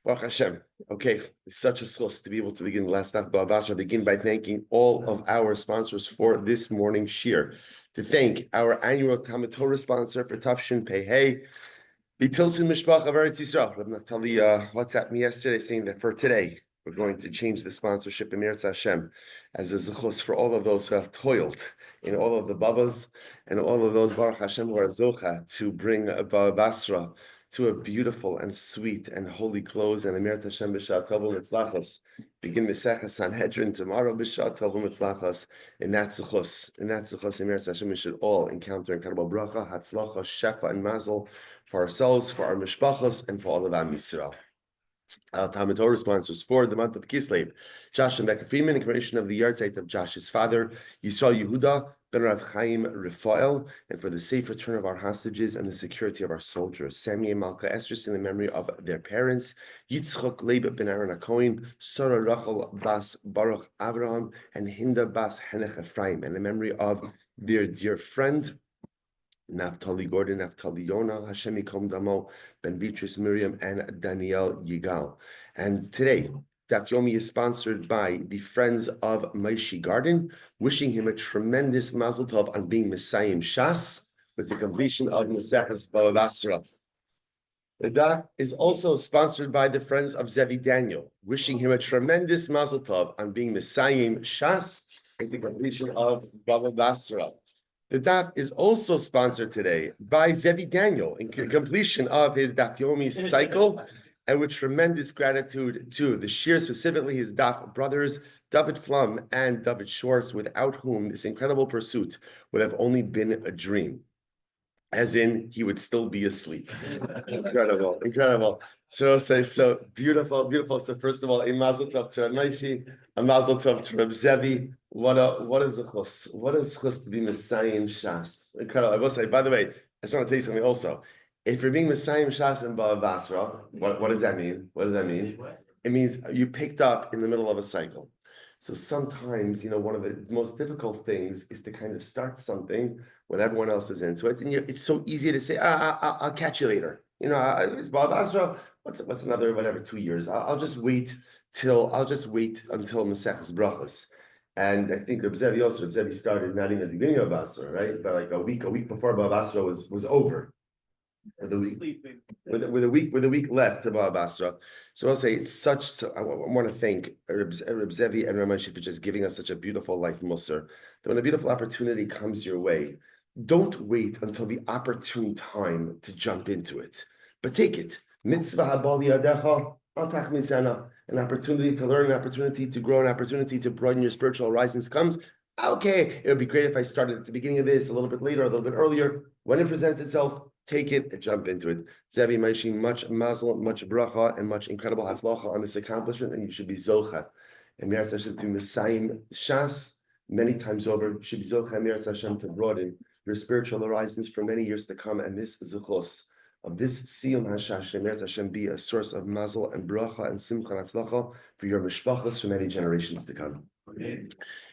Baruch Hashem. Okay, it's such a source to be able to begin the last half of Basra. Begin by thanking all of our sponsors for this morning's shir. To thank our annual Talmud Torah sponsor for Tafshin Pei Hey, the Tilson Mishpach of Eretz Yisrael. Rabbi Naftali WhatsApped me yesterday saying that for today we're going to change the sponsorship in Eretz Hashem as a zechus for all of those who have toiled in all of the Bavas and all of those Baruch Hashem who are zocha to bring Basra to a beautiful and sweet and holy close. And Emirat Hashem b'shah tovim etzlachos. Begin Mesechus Sanhedrin tomorrow b'shah tovim etzlachos. In that zechus, Emirat Hashem, we should all encounter incredible bracha, hatzlacha, shefa, and mazel for ourselves, for our mishpachos, and for all of Am Yisrael. Talmud Torah sponsors for the month of Kislev, Josh and Becca Freeman, in commemoration of the yahrzeit of Josh's father, Yisrael Yehuda ben Rav Chaim Raphael, and for the safe return of our hostages and the security of our soldiers, Sammy and Malka Esdras, in the memory of their parents, Yitzchok Leib ben Aaron HaKohen, Sarah Rachel Bas Baruch Avraham, and Hinda Bas Henech Ephraim, and the memory of their dear friend, Naftali Gordon, Naftali Yona, Hashem Yikom Damo, Ben Beatrice Miriam, and Danielle Yigal. And today, Daf Yomi is sponsored by the Friends of Maishi Garden, wishing him a tremendous mazel tov on being Messiah Shas with the completion of Maseches Bava Basra. The Daf is also sponsored by the Friends of Zevi Daniel, wishing him a tremendous mazel tov on being Messiah Shas with the completion of Bava Basra. The Daf is also sponsored today by Zevi Daniel in completion of his Daf Yomi cycle, and with tremendous gratitude to the shir, specifically his Daf brothers, David Flum and David Schwartz, without whom this incredible pursuit would have only been a dream. As in, he would still be asleep. Incredible. So beautiful, beautiful. So first of all, a mazel tov to Maishi, a mazel tov to Reb Zevi. What is a chus? What is chus to be Messiah Shas? Incredible. I will say, by the way, I just want to tell you something also. If you're being Messiah Shas in Bava Basra, what does that mean? What does that mean? It means you picked up in the middle of a cycle. So sometimes, one of the most difficult things is to kind of start something when everyone else is into it. And it's so easy to say, I'll catch you later. It's Bava Basra. What's another, 2 years? I'll just wait until Maseches Brachos. And I think Reb Zevi started not even at the beginning of Basra, right? But like a week before Bava Basra was over. With a week left to Bava Basra. So I'll say I want to thank Reb Zevi and Ramashi for just giving us such a beautiful life musar. That when a beautiful opportunity comes your way, don't wait until the opportune time to jump into it, but take it. Mitzvah habali adecha atach mizana. An opportunity to learn, an opportunity to grow, an opportunity to broaden your spiritual horizons comes. Okay, it would be great if I started at the beginning of this, a little bit later, a little bit earlier. When it presents itself, take it and jump into it. Zevi Maishi, much mazel, much bracha, and much incredible hatzlacha on this accomplishment, and you should be zocha. And Meretz Hashem to Messiah Shas many times over. You should be zocha Meretz Hashem to broaden your spiritual horizons for many years to come. And this zechus of this Siyum Hashash, Meretz Hashem be a source of mazel and bracha and simcha and hatzlacha for your mishpachos for many generations to come. Amen.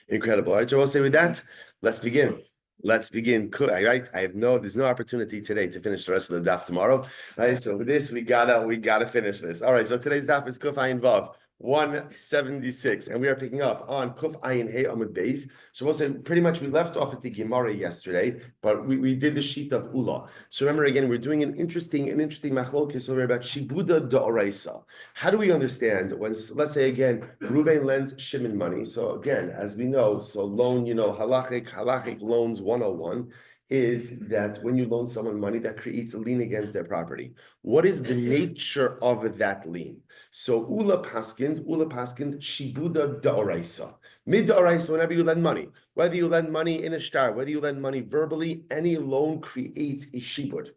Incredible. All right, I will say with that, let's begin. Right? There's no opportunity today to finish the rest of the daf tomorrow. Right? So with this, we gotta finish this. All right, so today's daf is Kuf Ayin Vav 176, and we are picking up on Kuf Ayin Hey Amud Beis. So we'll say pretty much we left off at the Gemara yesterday, but we did the sheet of Ula. So remember again, we're doing an interesting machlokes over about Shibuda Da'oraisa. How do we understand when, let's say again, Reuven lends Shimon money? So again, as we know, so loan, halachic loans 101 is that when you loan someone money, that creates a lien against their property. What is the nature of that lien? So Ula paskind, Shibuda Da'oraisa. Mid Da'oraisa, whenever you lend money, whether you lend money in a shtar, whether you lend money verbally, any loan creates a shibud.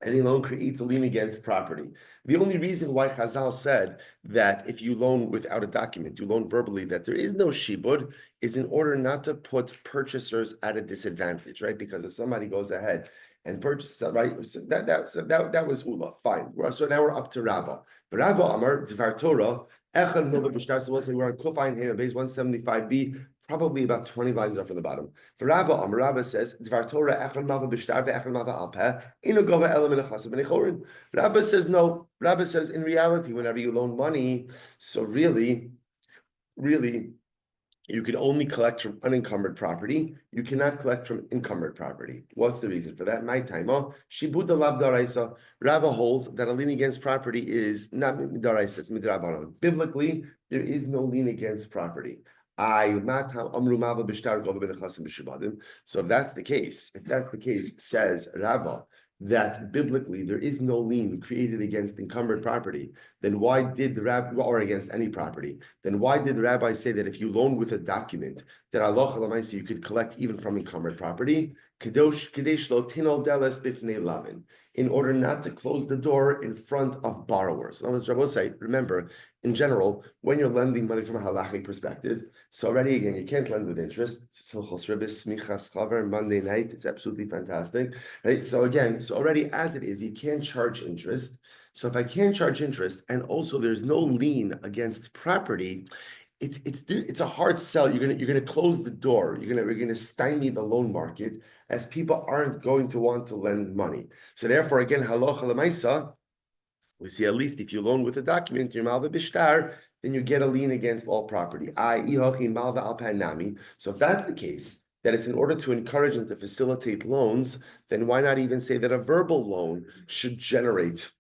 Any loan creates a lien against property. The only reason why Chazal said that if you loan without a document, you loan verbally, that there is no shibud, is in order not to put purchasers at a disadvantage, right? Because if somebody goes ahead and purchases, right? So that was Ula, fine. So now we're up to Rabbah. But Rabbah Amar Dvar Torah. So we'll say we're on Kuf Ayin Hey Beis 175b. probably about 20 lines up from the bottom. The Rabba says, Dvar Torah echad mava b'shtar ve'echad mava al peh, ino gova ela min achasim b'nechorin. Rabba says no. Rabba says in reality, whenever you loan money, so really, you can only collect from unencumbered property. You cannot collect from encumbered property. What's the reason for that? My time. Shibuda lav daraisa. Rabba holds that a lien against property is not daraisa, it's midrabanan. Biblically, there is no lien against property. So if that's the case, says Rabba, that biblically there is no lien created against encumbered property, then why did the rabbi, or against any property, then why did the rabbi say that if you loan with a document that Allah Alamaisi you could collect even from encumbered property? In order not to close the door in front of borrowers. Now, as Rabbi say, remember, in general, when you're lending money from a halachic perspective, so already again, you can't lend with interest. It's Monday night. It's absolutely fantastic. Right? So already as it is, you can't charge interest. So if I can't charge interest, and also there's no lien against property, it's a hard sell. You're gonna close the door. You're gonna stymie the loan market, as people aren't going to want to lend money. So therefore, again, halacha lemaisa, we see at least if you loan with a document, you're malva bishtar, then you get a lien against all property. Malva al panami. So if that's the case, that it's in order to encourage and to facilitate loans, then why not even say that a verbal loan should generate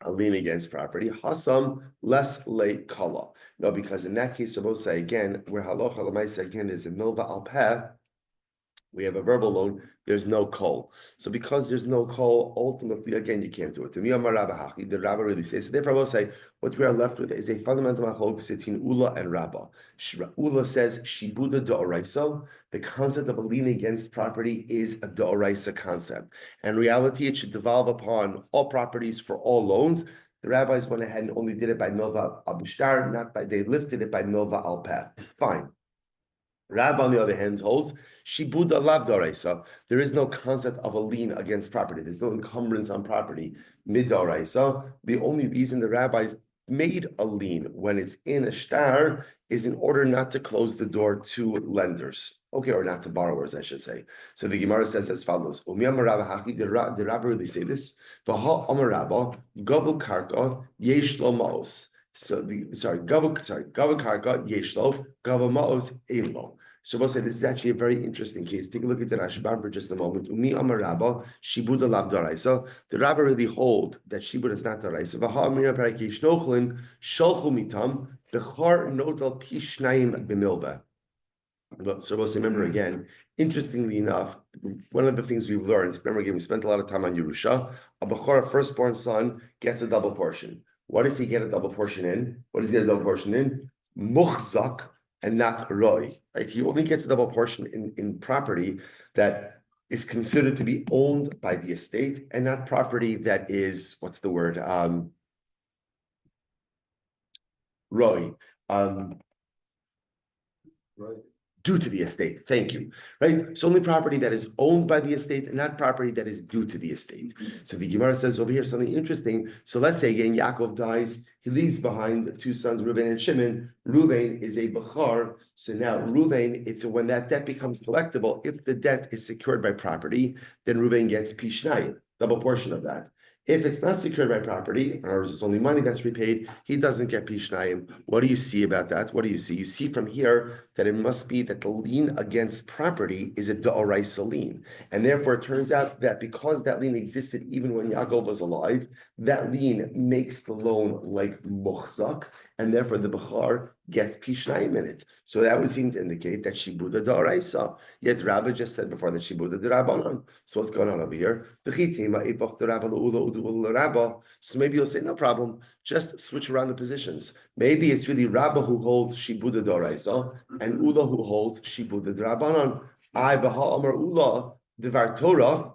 a lien against property? Hasam less late kala. No, because in that case, we'll say again, where halacha lemaisa again is a milva al peh, we have a verbal loan, there's no call. So because there's no call, ultimately, again, you can't do it. The Rabba really says. So therefore, I will say, what we are left with is a fundamental machlokes between Ula and Rabba. Ula says, Shibuda da'oraisa, the concept of a lien against property is a da'oraisa concept. And in reality, it should devolve upon all properties for all loans. The rabbis went ahead and only did it by milva al bishtar, they lifted it by milva al peh. Fine. Rab, on the other hand, holds shibuda lav daraisa. There is no concept of a lien against property. There's no encumbrance on property mid daraisa. The only reason the rabbis made a lien when it's in a shtar is in order not to close the door to lenders. Okay, or not to borrowers, I should say. So the Gemara says as follows: Did Rabbi really say this? V'ha amar Rabba gavel karka yesh lo maos. Gavel karka yesh lo, gavel maos ein lo. So we'll say this is actually a very interesting case. Take a look at the Rashbam for just a moment. Umi amar Rabba shibuda lav daraisa. The Rabba really hold that shibuda is not daraisa. V'ha amir paraki shnochlin shalchu mitam bechar notal pi shnayim b'milva. So we'll say, remember again, interestingly enough, one of the things we've learned, remember again, we spent a lot of time on Yerusha, a Bechor, a firstborn son, gets a double portion. What does he get a double portion in? What does he get a double portion in? Muchzak and not Roy. Right? He only gets a double portion in property that is considered to be owned by the estate and not property that is, what's the word? Roy. Right. Due to the estate. Thank you. Right? It's only property that is owned by the estate and not property that is due to the estate. So the Gemara says over here something interesting. So let's say again, Yaakov dies. He leaves behind two sons, Reuven and Shimon. Reuven is a Bechar. So now Reuven, it's when that debt becomes collectible, if the debt is secured by property, then Reuven gets Pishnai, double portion of that. If it's not secured by property, or it's only money that's repaid, he doesn't get pishnayim. What do you see about that? What do you see? You see from here that it must be that the lien against property is a da'oraisa lien. And therefore, it turns out that because that lien existed even when Yaakov was alive, that lien makes the loan like muchzak, and therefore the Bechar gets pishnayim in it. So that would seem to indicate that shibuda da'oraisa. Yet Rabbi just said before that shibuda d'Rabbanan. So what's going on over here? So maybe you'll say, no problem, just switch around the positions. Maybe it's really Rabba who holds shibuda d'oraisa and Ula who holds shibuda d'Rabbanan. I v'ha amar Ula devar Torah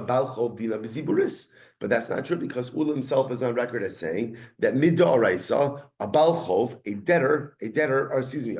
balchov dina v'ziburis. But that's not true because Ula himself is on record as saying that mid d'oraisa, a balchov, a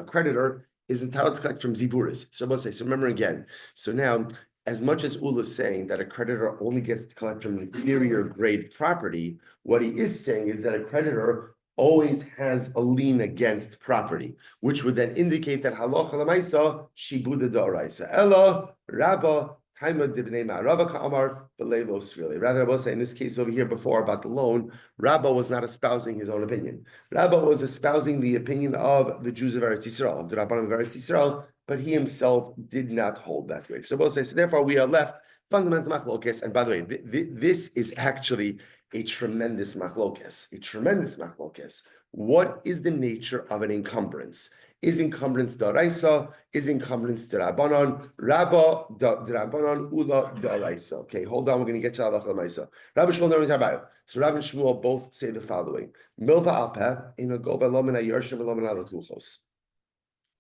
creditor is entitled to collect from ziburis. So we'll say, so remember again. So now, as much as Ula is saying that a creditor only gets to collect from inferior grade property, what he is saying is that a creditor always has a lien against property, which would then indicate that halacha lemaisa shibuda da'oraisa. Ella Rabba Taima dibnei ma'arava ka'amar v'leilo svili. Rather, I will say in this case over here before about the loan, Rabba was not espousing his own opinion. Rabba was espousing the opinion of the Jews of Eretz Yisrael, of the Rabbanim of Eretz Yisrael, but he himself did not hold that way. So I will say, so therefore we are left fundamental machlokes. And by the way, this is actually a tremendous machlokes, a tremendous machlokes. What is the nature of an encumbrance? Is encumbrance daraisa? Is encumbrance derabanan? Rabba derabanan ula daraisa. Okay, hold on. We're going to get to halacha lemaisa. Rabbi Shmuel Silber. So Rabbi and Shmuel both say the following: Milva alpeh in a gova lomin ayershav lomin alakuchos.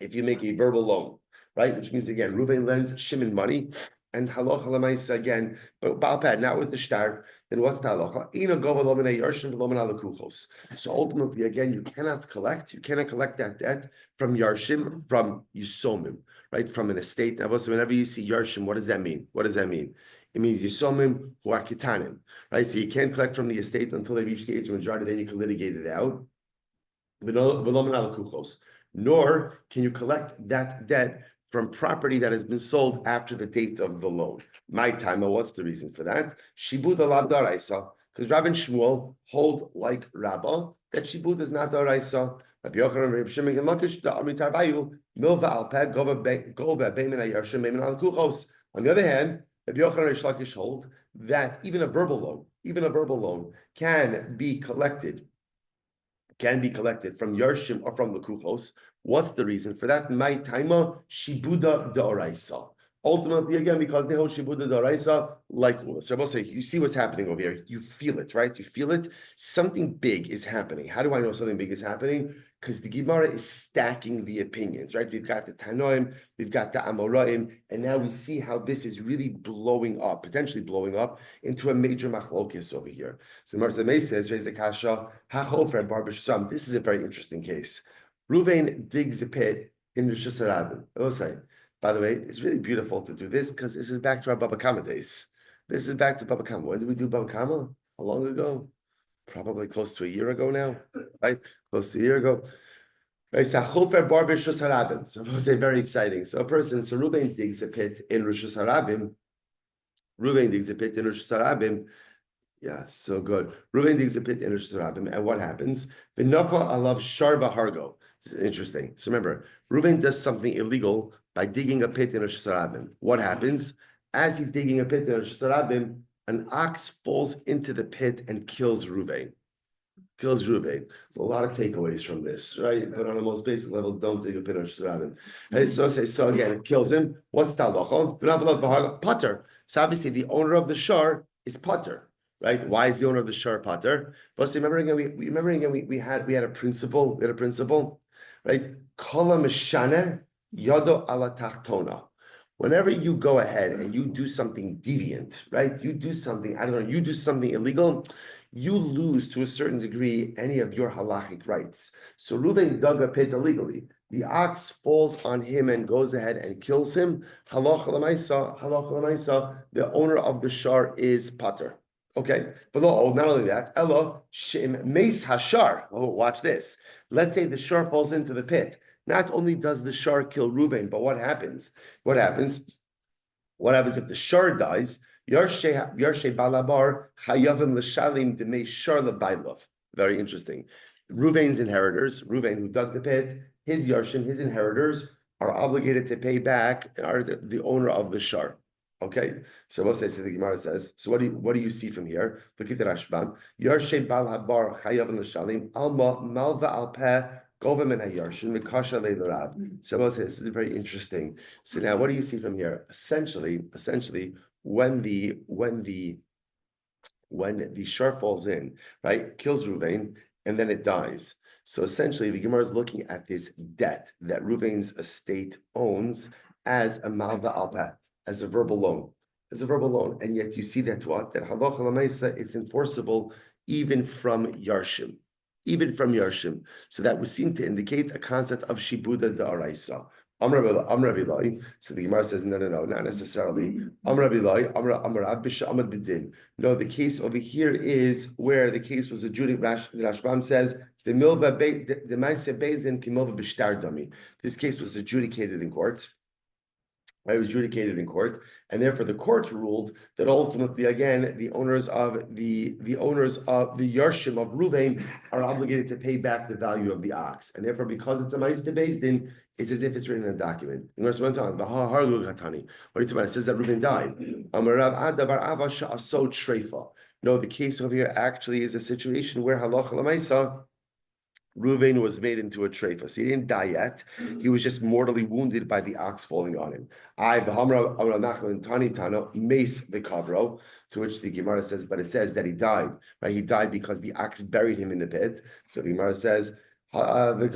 If you make a verbal loan, right, which means again, Reuven lends Shimon money, and halacha lemaisa again, but balpeh not with the shtar. Then what's the halacha? So ultimately, again, you cannot collect that debt from Yarshim, from Yisomim, right? From an estate. Now, so whenever you see Yarshim, what does that mean? What does that mean? It means Yisomim who are Kitanim, right? So you can't collect from the estate until they reach the age of majority, then you can litigate it out. Nor can you collect that debt from property that has been sold after the date of the loan. My time, what's the reason for that? Shibud alav daraisa, because Rav and Shmuel hold like Rabbah that shibud is not daraisa. Rabbi Yochanan and Rabbi Shimon and Lakish the Amitar Bayu milva alped gova beimin ayarshim beimin al kuchos. On the other hand, Rabbi Yochanan and Lakish hold that even a verbal loan can be collected from Yarshim or from the Kuchos. What's the reason for that? My taima shibuda da'oraisa. Ultimately, again, because they hold shibuda da'oraisa like so I will say, you see what's happening over here. You feel it, right? You feel it. Something big is happening. How do I know something big is happening? Because the Gemara is stacking the opinions, right? We've got the Tanoim, we've got the Amoraim, and now we see how this is really potentially blowing up into a major machlokes over here. So the Marzameh says, this is a very interesting case. Reuven digs a pit in Rosh Hashanah. I will say, by the way, it's really beautiful to do this because this is back to our Bava Kama days. This is back to Bava Kama. When did we do Bava Kama? How long ago? Probably close to a year ago now, right? Close to a year ago. So I will say very exciting. So Reuven digs a pit in Rosh Hashanah. Yeah, so good. Reuven digs a pit in Rosh Hashanah, and what happens? V'nafa alav sharva hargo. Interesting. So remember, Reuven does something illegal by digging a pit in Rosh Hashanah. What happens? As he's digging a pit in Rosh Hashanah, an ox falls into the pit and kills Reuven. There's a lot of takeaways from this, right? But on the most basic level, don't dig a pit in Rosh Hashanah. Hey, so again, it kills him. What's talacha? Pater. So obviously, the owner of the shar is pater. Right? Why is the owner of the shar pater? But remember again, we had a principle. Right? Kala mishane yado ala tachtona. Whenever you go ahead and you do something deviant, right? You do something illegal, you lose to a certain degree any of your halachic rights. So Reuven dug a pit illegally. The ox falls on him and goes ahead and kills him. Halacha l'maisa, the owner of the shar is pater. Okay, but not only that, Ella Shem Meis Hashar. Oh, watch this. Let's say the shar falls into the pit. Not only does the shar kill Reuven, but what happens? What happens if the shar dies? Yarshe Balabar Chayavim L'Shalim Demei Shar LeBailov. Very interesting. Reuven's inheritors, Reuven who dug the pit, his Yarshim, his inheritors are obligated to pay back the owner of the shar. Okay, so what says the Gemara says. So what do you see from here? Look at the Rashbam. Yarshe Bal Habar Chayav L'Shalim Alma Malva Alpeh Govim and Hayarshin Mikasha Le'Larab. So what says this is very interesting. So now what do you see from here? Essentially, when the shar falls in, right, kills Reuven, and then it dies. So essentially, the Gemara is looking at this debt that Reuven's estate owns as a malva alpeh, as a verbal loan, and yet you see that halacha l'maisa, it's enforceable even from Yarshim, So that would seem to indicate a concept of shibuda da'araisa. Rabbi Loi. So the Gemara says, no, not necessarily. Rabbi Loi, Rab Bisha Amad B'din. No, the case over here is where the case was adjudicated. The Rashbam says the milva the Maaseh Beis Din Kimilva B'shtar Dami. This case was adjudicated in court. It was adjudicated in court, and therefore the court ruled that ultimately, again, the owners of the Yarshim of Ruvain are obligated to pay back the value of the ox, and therefore, because it's a Maaseh Beis Din, it's as if it's written in a document. What are you talking about? It says that Ruvain died. No, the case over here actually is a situation where halacha l'maisa, Reuven was made into a treifa. So he didn't die yet. He was just mortally wounded by the ox falling on him. Mace the kavro, to which the Gemara says, but it says that he died. Right? He died because the ox buried him in the pit. So the Gemara says, we're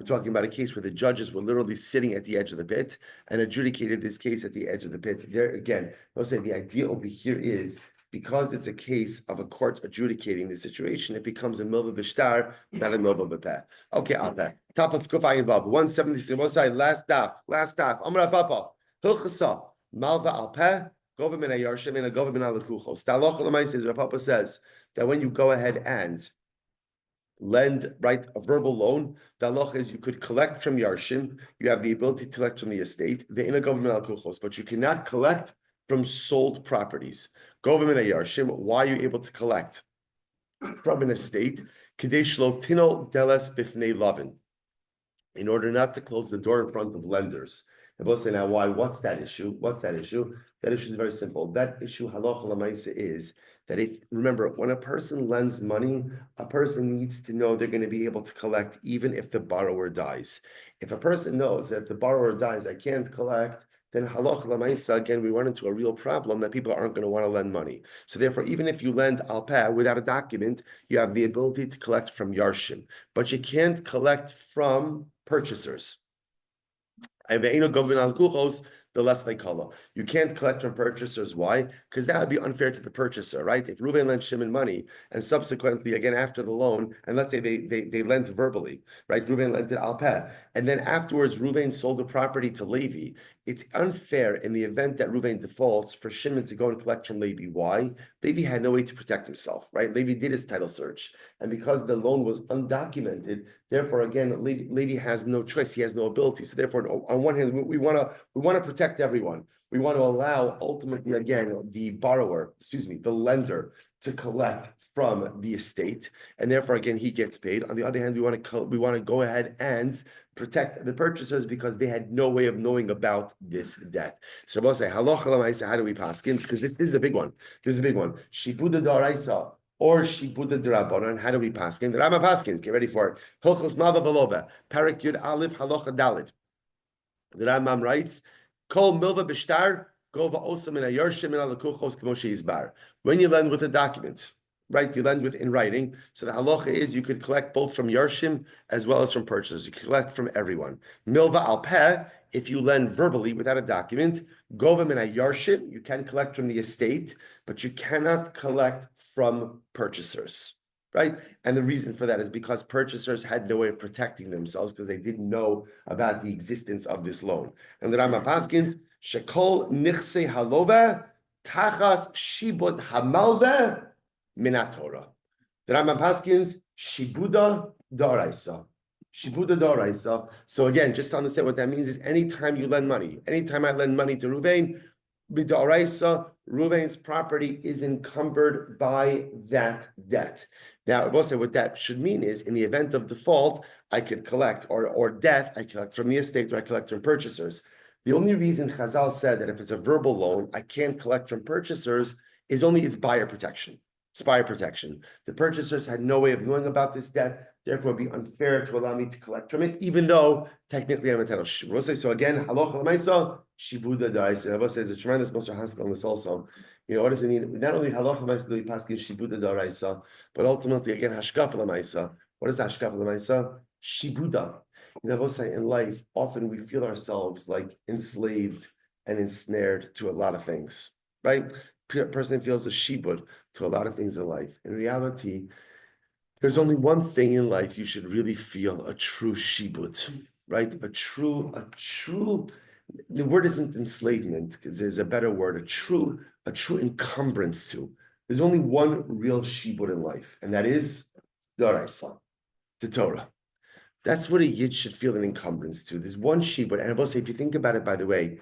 talking about a case where the judges were literally sitting at the edge of the pit and adjudicated this case at the edge of the pit. There again, I'll say the idea over here is, because it's a case of a court adjudicating the situation, it becomes a milva b'shtar, not a milva b'peh. Okay, Alpeh. Top of Kufay involved. 173. Last daf. Amra Papa. Hilchasa. Malva Alpeh. Government ayarshim and a government alakuchos. Taloch l'may says, Papa says that when you go ahead and lend, right, a verbal loan, the halacha is you could collect from yarshim. You have the ability to collect from the estate. The in a government alakuchos, but you cannot collect from sold properties. Government ayarshim, why are you able to collect from an estate? Kadesh lo tino deles bifnei lavin, in order not to close the door in front of lenders. And we'll say now, why? What's that issue? That issue is very simple. That issue, halacha l'maisa, is that remember, when a person lends money, a person needs to know they're going to be able to collect even if the borrower dies. If a person knows that if the borrower dies, I can't collect, then halacha l'maisa, again, we run into a real problem that people aren't going to want to lend money. So therefore, even if you lend alpeh without a document, you have the ability to collect from yarshim, but you can't collect from purchasers. The less they call. You can't collect from purchasers. Why? Because that would be unfair to the purchaser, right? If Reuven lent Shimon money and subsequently, again, after the loan, and let's say they lent verbally, right? Reuven lent it alpeh, and then afterwards Reuven sold the property to Levi. It's unfair in the event that Reuven defaults for Shimon to go and collect from Levi. Why? Levi had no way to protect himself, right? Levi did his title search, and because the loan was undocumented, therefore, again, Levi has no choice. He has no ability. So therefore, on one hand, we want to protect everyone. We want to allow, ultimately, again, the lender to collect from the estate, and therefore, again, he gets paid. On the other hand, we want to go ahead and protect the purchasers because they had no way of knowing about this debt. So we'll say, halacha l'maisa, how do we paskin? Because this is a big one. Shibuda d'oraisa or shibuda d'rabbanan. How do we paskin? The Rama paskins. Get ready for it. Hilchos malva v'lova. Parak yud aleph halacha dalid. The Rambam writes, Kol milva b'shtar gova osam in a yarshim in alakuchos k'moshe yizbar. When you lend with a document, right? You lend with in writing. So the halacha is you could collect both from yarshim as well as from purchasers. You can collect from everyone. Milva alpeh, if you lend verbally without a document, gova min a yarshim, you can collect from the estate, but you cannot collect from purchasers. Right? And the reason for that is because purchasers had no way of protecting themselves because they didn't know about the existence of this loan. And the Rama Paskins, Shekol Nichse Halova, Tachas Shibud Hamalve, Minatora. The Rama Paskins, Shibuda Daraisa. Shibuda Daraisa. So again, just to understand what that means is anytime you lend money, anytime I lend money to Ruvain, B'daraisa, Ruvain's property is encumbered by that debt. Now, I will say what that should mean is, in the event of default, I could collect, or death, I collect from the estate, or I collect from purchasers. The only reason Chazal said that if it's a verbal loan, I can't collect from purchasers is only its buyer protection. It's buyer protection. The purchasers had no way of knowing about this debt, therefore it would be unfair to allow me to collect from it, even though technically I'm entitled. So again, halacha l'maisa, shibuda d'oraisa. Rabbi says a tremendous Moshe Haskell on this also. You know, what does it mean? Not only halacha l'maisa do we paskin shibuda d'oraisa, but ultimately again hashkafa l'maisa. What is hashkafa l'maisa? Shibuda. You know, say in life, often we feel ourselves like enslaved and ensnared to a lot of things, right? Person feels a shibud to a lot of things in life. In reality, There's only one thing in life you should really feel a true shibud, right? The word isn't enslavement, because there's a better word, a true encumbrance to. There's only one real shibud in life, and that is Daraisa, the Torah. That's what a yid should feel an encumbrance to. There's one shibud, and I will say, if you think about it, by the way,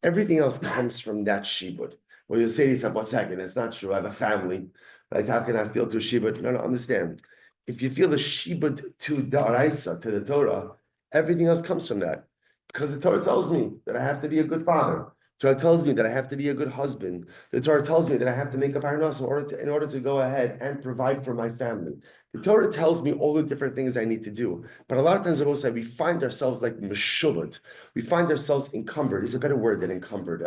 everything else comes from that shibud. Well, you'll say to yourself, 1 second, that's not true. I have a family. Right? How can I feel to shibud? No, understand. If you feel the shibud to da'araisa, to the Torah, everything else comes from that. Because the Torah tells me that I have to be a good father. The Torah tells me that I have to be a good husband. The Torah tells me that I have to make a parnas in order to go ahead and provide for my family. The Torah tells me all the different things I need to do. But a lot of times, I will say, we find ourselves like meshubad. We find ourselves encumbered. Is a better word than encumbered.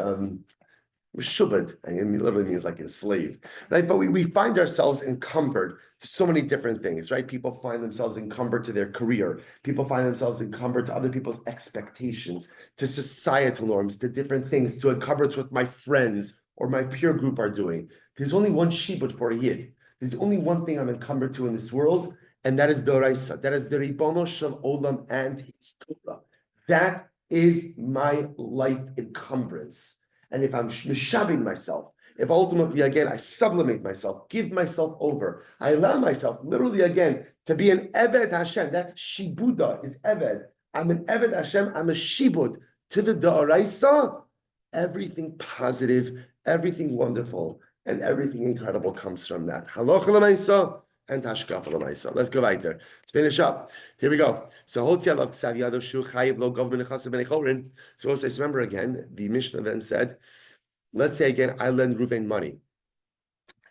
Shubad, I mean, literally means like enslaved, right? But we find ourselves encumbered to so many different things, right? People find themselves encumbered to their career. People find themselves encumbered to other people's expectations, to societal norms, to different things, to encumbered to what my friends or my peer group are doing. There's only one shibud for a yid. There's only one thing I'm encumbered to in this world, and that is Doraisa. That is the Ribono Shel Olam and his Torah. That is my life encumbrance. And if I'm mishabing myself, if ultimately, again, I sublimate myself, give myself over, I allow myself, literally, again, to be an Eved Hashem, that's Shibuda, is Eved. I'm an Eved Hashem, I'm a Shibud to the Da'araisa. Everything positive, everything wonderful, and everything incredible comes from that. Halacha l'maisa and hashkafa l'maisa. Let's go right there. Let's finish up. Here we go. So so also remember again, the Mishnah then said, let's say again, I lend Reuven money.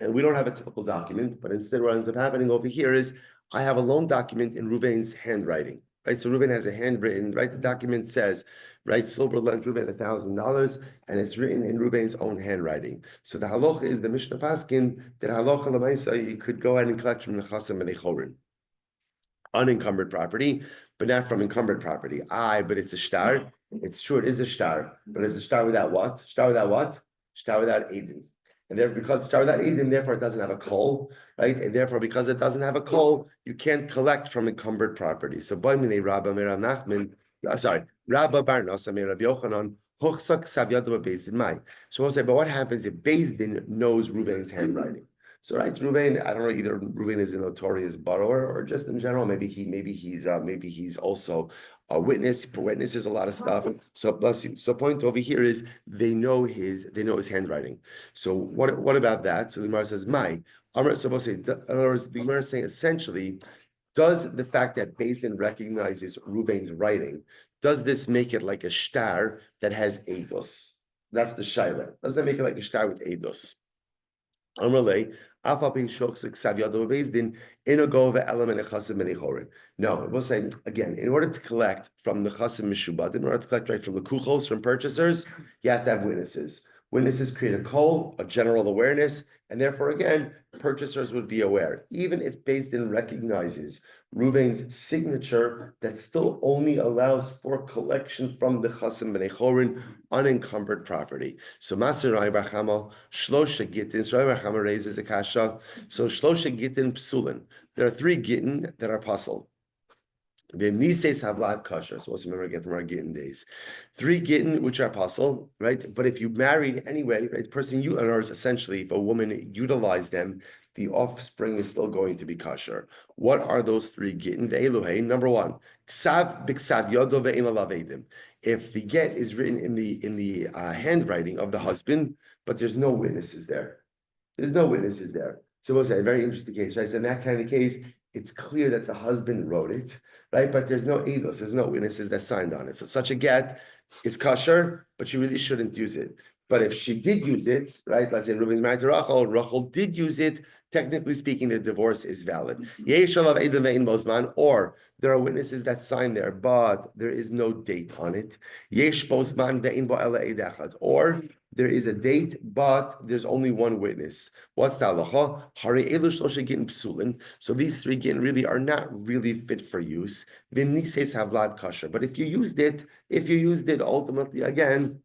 And we don't have a typical document, but instead what ends up happening over here is I have a loan document in Reuven's handwriting. Right, so Reuven has a handwritten, right? The document says, right, Silber lent Reuven $1,000, and it's written in Reuven's own handwriting. So the halacha is the Mishnah Paskin that halacha l'maisa you could go ahead and collect from the chasam and echorin, unencumbered property, but not from encumbered property. But it's a shtar. It's true, it is a shtar, but it's a shtar without what? Shtar without what? Shtar without edin. And therefore, because it's without edin, therefore it doesn't have a kol, right? And therefore, because it doesn't have a kol, you can't collect from encumbered property. So, Rabba Bar Nasa Rabbi Yochanan, so we'll say, but what happens if Beis Din knows Reuven's handwriting? So, right, Reuven, I don't know, either Reuven is a notorious borrower or just in general, maybe he's also a witness. Witnesses a lot of stuff. So bless you. So point over here is they know his handwriting. So what about that? So the Gemara says, "My." So we'll say, in other words, the Gemara is saying essentially, does the fact that Beis Din recognizes Reuven's writing, does this make it like a shtar that has eidos? That's the shaila. Does that make it like a shtar with eidos? Amalei. No, it will say again, in order to collect from the chasim mishubad, in order to collect right from the kuchos, from purchasers, you have to have witnesses. Witnesses create a kol, a general awareness, and therefore, again, purchasers would be aware. Even if Beis Din recognizes Reuven's signature, that still only allows for collection from the chasim b'nei chorin, unencumbered property. So Maser Rabbi Chama, Shlosha Gittin, so Rabbi Chama raises a kasha. So Shlosha Gittin psulin. There are 3 gittin that are puzzle. The Nises have live kasha. So let's remember again from our Gittin days. 3 Gittin, which are puzzle, right? But if you married anyway, right, or essentially, if a woman utilized them, the offspring is still going to be kosher. What are those 3 Gittin? Ve'eluhei, number 1, Ksav b'ksav yodo ve'en alav edim. If the get is written in the handwriting of the husband, but there's no witnesses there. There's no witnesses there. So we'll say a very interesting case, right? So in that kind of case, it's clear that the husband wrote it, right? But there's no eidos, there's no witnesses that signed on it. So such a get is kosher, but she really shouldn't use it. But if she did use it, right? Let's say Reuven's married to Rachel did use it, technically speaking, the divorce is valid. Or there are witnesses that sign there, but there is no date on it. Or there is a date, but there's only one witness. What's the halacha? So these 3 gittin really are not really fit for use. But if you used it ultimately again,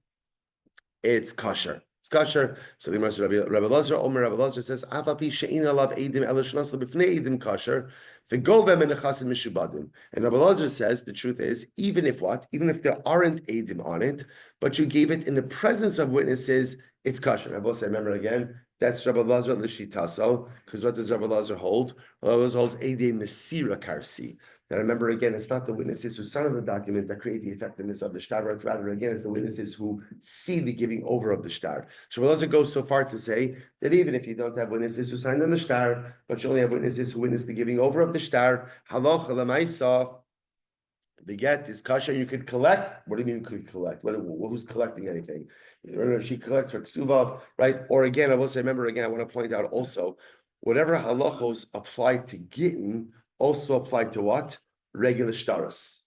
it's kosher. It's kosher. So the Rabbi Lazar says, "Afapi she'ina alav eidim elishnas lebifnei eidim kosher, v'govem menechasim mishubadim." And Rabbi Lazar says the truth is, even if what, even if there aren't eidim on it, but you gave it in the presence of witnesses, it's kosher. I will say, remember again, that's Rabbi Lazar l'shitaso, because what does Rabbi Lazar hold? Rabbi Lazar holds eidim mesira karsi. Now remember again, it's not the witnesses who sign the document that create the effectiveness of the shtar, but rather again, it's the witnesses who see the giving over of the shtar. So Rabbi Lazar goes so far to say that even if you don't have witnesses who signed on the shtar, but you only have witnesses who witness the giving over of the shtar, halacha lemaisa, the get is kasha. You could collect. What do you mean you could collect? Who's collecting anything? She collects her ksuva, right? Or again, I will say, remember again, I want to point out also, whatever halachos apply to gittin also apply to what? Regular shtaras.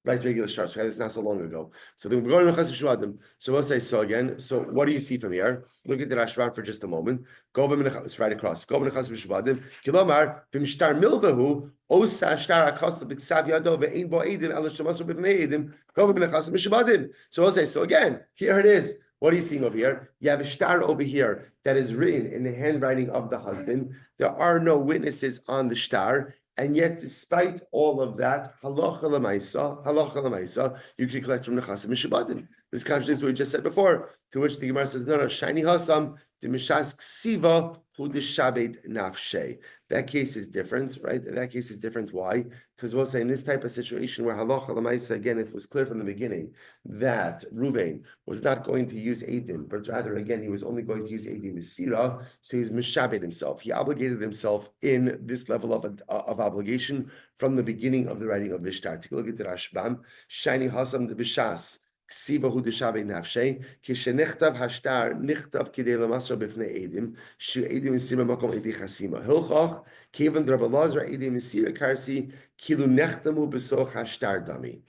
Right, regular stars. Okay, this is not so long ago. So then we're going to Chassid Shuadim. So we'll say so again. So what do you see from here? Look at the Rashban for just a moment. It's right across. Go Chassid Shuadim. Kilomar v'mishtar milvahu osa shtar akasa b'ksav yado ve'ein bo edim el shemasu b'vnei edim. Go Chassid Shuadim. So we'll say so again. Here it is. What are you seeing over here? You have a shtar over here that is written in the handwriting of the husband. There are no witnesses on the shtar. And yet, despite all of that, halacha l'maisa, you can collect from the chasim mishabadim. This contradicts what we just said before. To which the Gemara says, no, shiny hasam the mishas ksiva hu deshabed nafshe. That case is different, right? That case is different. Why? Because we'll say in this type of situation where halacha l'maisa, again, it was clear from the beginning that Ruvain was not going to use edim, but rather, again, he was only going to use edim misira. So he's mishabed himself. He obligated himself in this level of obligation from the beginning of the writing of the shtar. Take a look at the Rashbam. Shiny hasam the bishas. Ksiva hu deshabed nafshe. Kishenichtav hashtar nichtav kidei lamasra b'fnei edim. Shu edim misira makom edi chasima. Hilchach kevan Rabbi Lazar edim misira karsi kilu nechtamu b'soch hashtar dami.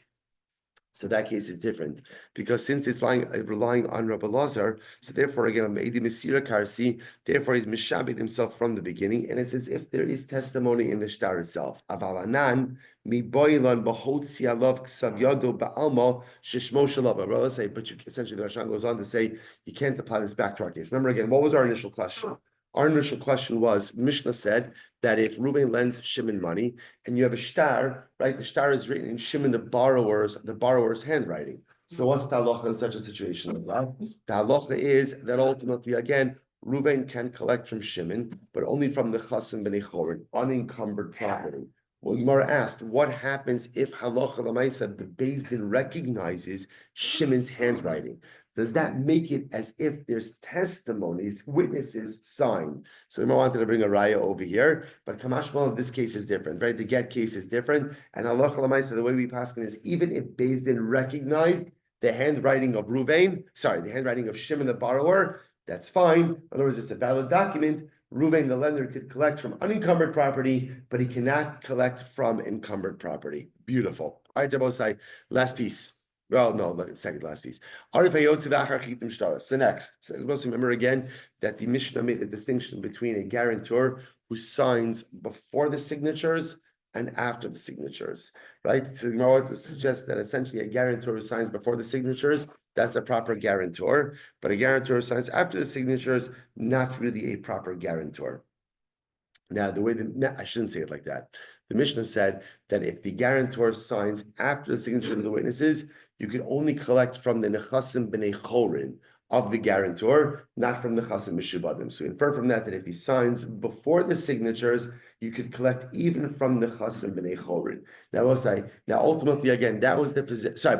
So that case is different because since it's relying on Rabbi Lazar, so therefore again, Meidi Mesira Karsi, therefore he's mishabed himself from the beginning, and it's as if there is testimony in the shtar itself. Avalanan mi boilan bahotzi alav ksavyado ba'alma shishmo shalav. Say, but essentially the Rashan goes on to say you can't apply this back to our case. Remember again, what was our initial question? Our initial question was, Mishnah said that if Reuben lends Shimon money and you have a shtar, right? The shtar is written in Shimon, the borrower's handwriting. So what's the halacha in such a situation? The halacha is that ultimately, again, Reuben can collect from Shimon, but only from the chasim b'nei chorin, unencumbered property. Well, Gemara asked, what happens if halacha l'maisa, the Beis Din recognizes Shimon's handwriting? Does that make it as if there's testimonies, witnesses signed? So the Gemara wanted to bring a raya over here, but Kamashmal, this case is different, right? The get case is different, and halacha l'maisa, the way we paskin is even if Beis Din recognized the handwriting of the handwriting of Shimon the borrower, that's fine. In other words, it's a valid document. Reuven, the lender, could collect from unencumbered property, but he cannot collect from encumbered property. Beautiful. All right, Jabosai, last piece. Well, no, the second last piece. So next, so let's remember again that the Mishnah made a distinction between a guarantor who signs before the signatures and after the signatures, right? So I want to suggest that essentially a guarantor who signs before the signatures, that's a proper guarantor, but a guarantor who signs after the signatures, not really a proper guarantor. Now, I shouldn't say it like that. The Mishnah said that if the guarantor signs after the signature of the witnesses, you can only collect from the nechasim b'nei chorin of the guarantor, not from the chasim mishubadim. So infer from that if he signs before the signatures, you could collect even from the chasim b'nei chorin. Now ultimately, again, that was the position. Sorry,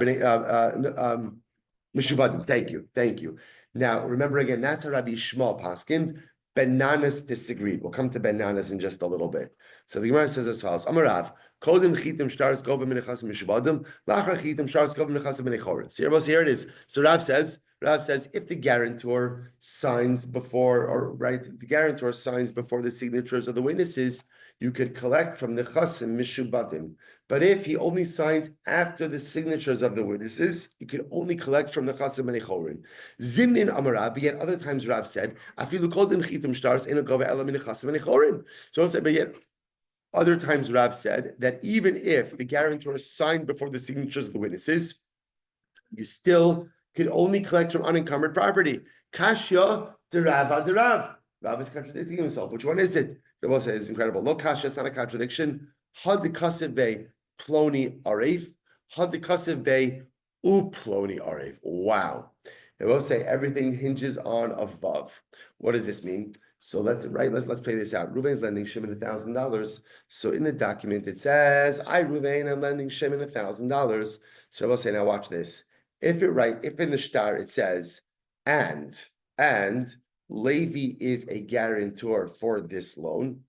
mishubadim. Thank you. Now remember again, that's a Rabbi Shmuel paskin. Bananas disagreed. We'll come to bananas in just a little bit. So the Gemara says as follows: Amarav, kodim chitim shtaris govim minechasim mishubadim, lachar chitim shtaris govim minechasim minechorin. So here it is. So Rav says, if the guarantor signs before, the guarantor signs before the signatures of the witnesses, you could collect from the chasim mishubadim. But if he only signs after the signatures of the witnesses, you can only collect from the chasim minechorin. Zimnin amarav. Yet other times Rav said, afilu kodim chitim shtaris eno gova ela minechasim minechorin. So I'll say, but yet other times Rav said that even if the guarantor signed before the signatures of the witnesses, you still could only collect from unencumbered property. Kashya derav derav. Rav is contradicting himself. Which one is it? Rabbi says it's incredible. Lo kashya, it's not a contradiction. Hadikasev be ploni aref. Hadikasev be uploni aref. Wow. They will say everything hinges on a vav. What does this mean? So let's play this out. Reuven's lending Shimon $1,000. So in the document it says, I Reuven, I'm lending Shimon $1,000. So we'll say, now watch this. If in the shtar it says, and Levi is a guarantor for this loan,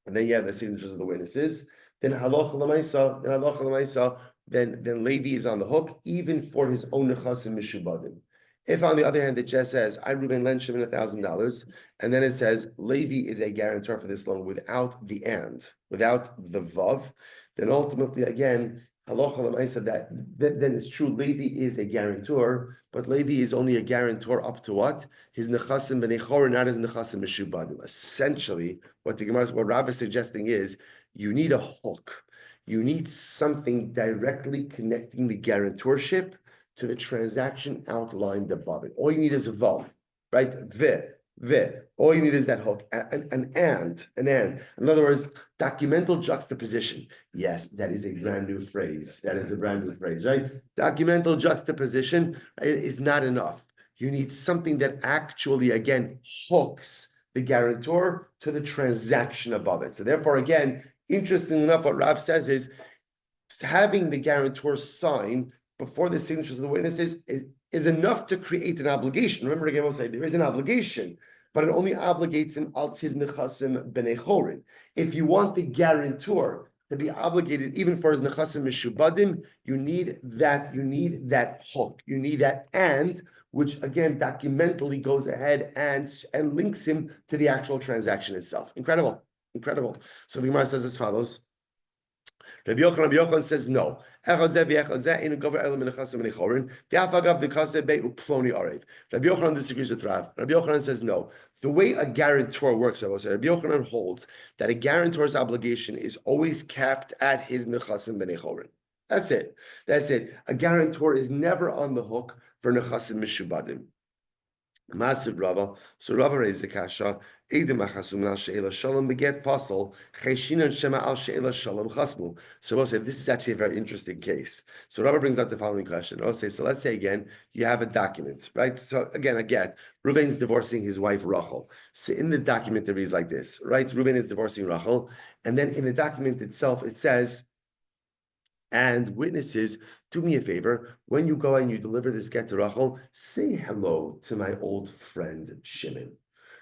and then you have the signatures of the witnesses, then halacha l'maisa, then Levi is on the hook, even for his own nechasim mishubadim. If, on the other hand, it just says, I Reuven lend Shimon $1,000, and then it says, Levi is a guarantor for this loan without the without the vav, then ultimately, again, halacha l'maisa, then it's true, Levi is a guarantor, but Levi is only a guarantor up to what? His nechasim b'nechor, not his nechasim mishubadim. Essentially, what Rav is suggesting is, you need a hook. You need something directly connecting the guarantorship to the transaction outlined above it. All you need is a vav, right? All you need is that hook, an and. In other words, documental juxtaposition. Yes, that is a brand new phrase. Right? Documental juxtaposition is not enough. You need something that actually, again, hooks the guarantor to the transaction above it. So therefore, again, interesting enough, what Rav says is having the guarantor sign before the signatures of the witnesses is enough to create an obligation. Remember, again, we'll say there is an obligation, but it only obligates him als his nechasim b'nechorin. If you want the guarantor to be obligated even for his nechasim mishubadim, you need that hook, you need that and, which again documentally goes ahead and links him to the actual transaction itself. Incredible. So the Gemara says as follows. Rabbi Yochanan says no. Rabbi Yochanan disagrees with Rav. Rabbi Yochanan says no. The way a guarantor works, Rabbi Yochanan holds that a guarantor's obligation is always capped at his nechasim b'nechorin. That's it. A guarantor is never on the hook for nechasim mishubadim. Massive Rava. So Rava raised the kasha. Shalom beget pasol. Shema al shalom chasmu. So we'll say this is actually a very interesting case. So Rava brings out the following question. I'll say, so let's say again, you have a document, right? So again, a get. Reuven's divorcing his wife Rachel. So in the document it reads like this, right? Reuven is divorcing Rachel, and then in the document itself it says, and witnesses, do me a favor, when you go and you deliver this get to Rachel, say hello to my old friend Shimon,